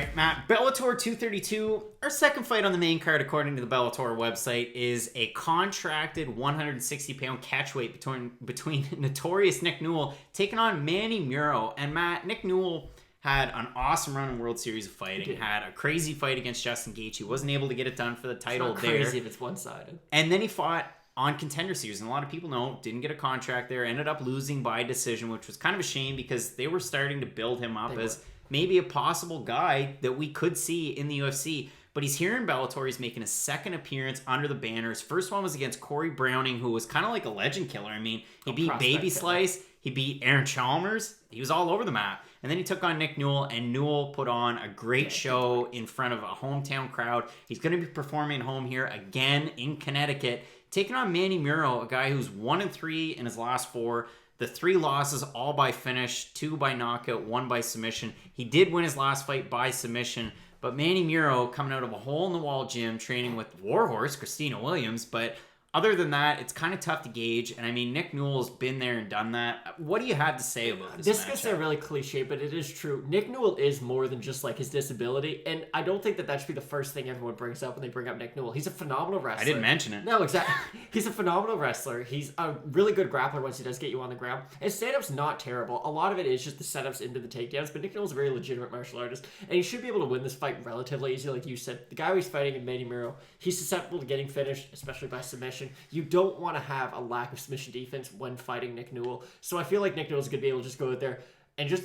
right, Matt. Bellator 232, our second fight on the main card, according to the Bellator website, is a contracted 160-pound catchweight between Notorious Nick Newell taking on Manny Muro. And Matt, Nick Newell had an awesome run in World Series of Fighting, had a crazy fight against Justin Gaethje, wasn't able to get it done for the title it's not there. Crazy if it's one-sided. And then he fought on Contender Series, and a lot of people know, didn't get a contract there, ended up losing by decision, which was kind of a shame because they were starting to build him up as maybe a possible guy that we could see in the UFC. But he's here in Bellator. He's making a second appearance under the banner. His first one was against Corey Browning, who was kind of like a legend killer. I mean, he beat Baby Slice. He beat Aaron Chalmers. He was all over the map. And then he took on Nick Newell, and Newell put on a great show in front of a hometown crowd. He's going to be performing at home here again in Connecticut, taking on Manny Muro, a guy who's 1-3 in his last 4. The 3 losses, all by finish, 2 by knockout, 1 by submission. He did win his last fight by submission, but Manny Muro coming out of a hole-in-the-wall gym training with Warhorse, Christina Williams, but other than that, it's kind of tough to gauge. And I mean, Nick Newell's been there and done that. What do you have to say about this This gets sound really cliche, but it is true. Nick Newell is more than just like his disability. And I don't think that should be the first thing everyone brings up when they bring up Nick Newell. He's a phenomenal wrestler. I didn't mention it. No, exactly. He's a phenomenal wrestler. He's a really good grappler once he does get you on the ground. His stand-up's not terrible. A lot of it is just the setups into the takedowns, but Nick Newell's a very legitimate martial artist. And he should be able to win this fight relatively easy, like you said. The guy he's fighting in Manny Muro, he's susceptible to getting finished, especially by submission. You don't want to have a lack of submission defense when fighting Nick Newell. So I feel like Nick Newell's going to be able to just go out there and just,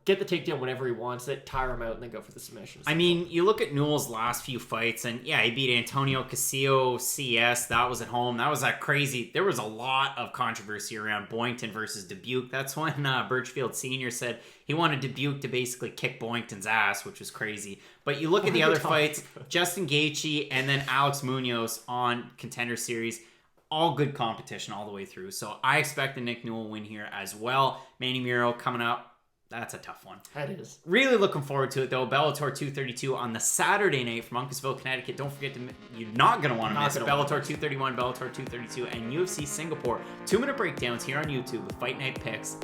get the takedown whenever he wants it, tire him out, and then go for the submissions. I mean, you look at Newell's last few fights, and yeah, he beat Antonio Casillo, CS. That was at home. That was crazy. There was a lot of controversy around Boynton versus Dubuque. That's when Birchfield Sr. said he wanted Dubuque to basically kick Boynton's ass, which was crazy. But you look at the other fights, Justin Gaethje and then Alex Munoz on Contender Series. All good competition all the way through. So I expect the Nick Newell win here as well. Manny Muro coming up. That's a tough one. That is. Really looking forward to it, though. Bellator 232 on the Saturday night from Uncasville, Connecticut. Don't forget you're not going to want to miss Bellator 231, Bellator 232, and UFC Singapore. 2-minute breakdowns here on YouTube with Fight Night Picks.